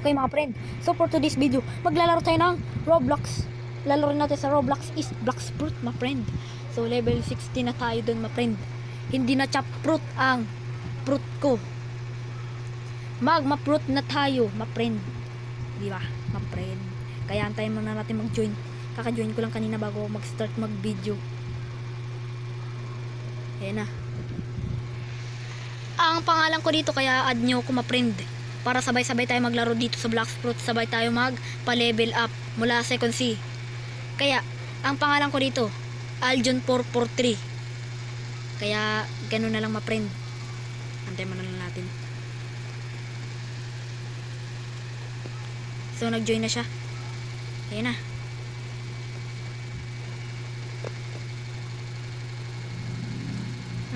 Okay mga friend, so for today's video, maglalaro tayo ng Roblox. Lalaro natin sa Roblox is Bloxfruit mga friend. So level 60 na tayo dun mga friend. Hindi na chop fruit ang fruit ko. Magma-fruit na tayo mga friend. Di ba mga friend? Kaya antayin muna natin mag-join. Kaka-join ko lang kanina bago mag-start mag-video. Ayan na. Ang pangalan ko dito kaya add nyo ko mga friend. Para sabay-sabay tayo maglaro dito sa Bloxfruit, sabay tayo magpa-level up mula second C. Kaya, ang pangalan ko dito, Aljon443. Kaya, ganun na lang ma-friend. Antay mo na lang natin. So, nag-join na siya. Ayan na.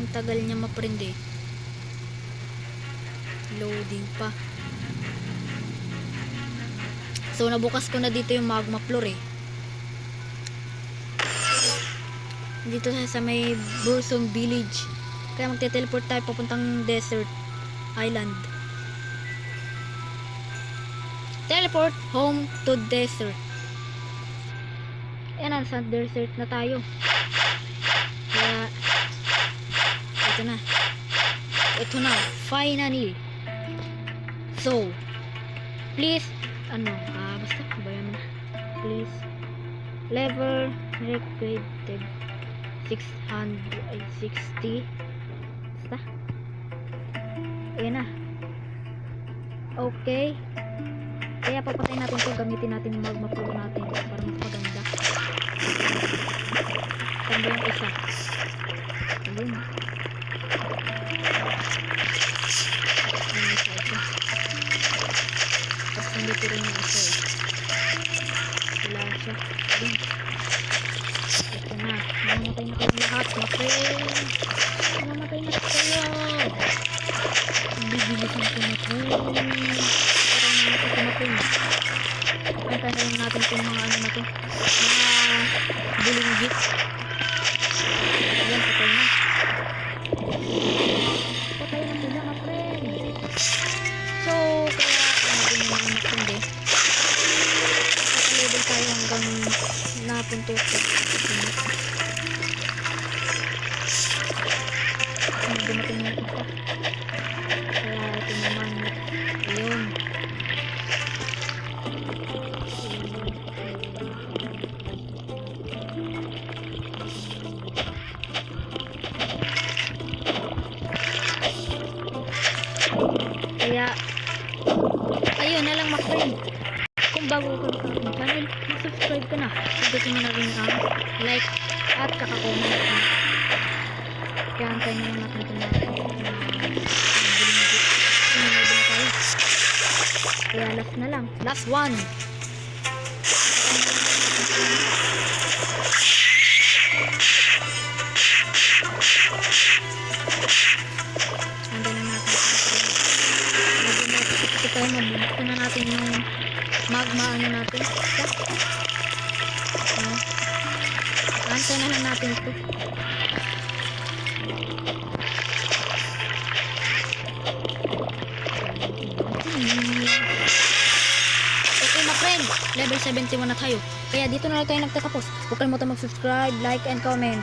Ang tagal niya ma-friend eh. Loading pa. So nabukas ko na dito yung magma floor eh. Dito sa may Bursong Village. Kaya magte-teleport tayo papuntang desert island. Teleport home to desert. Ayan na, sa desert na tayo. Kaya ito na. Ito na, finally. So, please basta bayan mo na. Please level required 660. Basta. Ayan na. Okay. Kaya papatay natin ito. Gamitin natin yung magma flow natin para mas maganda. Saan ba yung isa? Ayun. Nandito rin yung isa eh. Wala siya. Ayun. Ito na. Namamatay na kayo lahat. Namamatay na kayo. Bibilisan ko na po. Parang natin ito. Pantayin natin itong mga ano na to. Mga bulinggit. Ayan, patay na. Patay na sila mga friend. So, hindi. Level tayo hanggang napunto ko. Dumating na ito. Kaya ito naman. Ayun. Kaya ayun na lang mga-friend. Kung bago ka sa aking channel, mag-subscribe ka na. Pagdating mo na rin ang like at kaka-comment. Kaya antayin na lang natin ito na kaya last na lang. Last one. Antayin na natin. Ito tayo mabubuksan na natin yung magma ano natin. Antay na lang natin ito. Okay my friend, level 71 na tayo. Kaya dito na lang tayo nagtatapos. Huwag kalimutan mag-subscribe, like, and comment.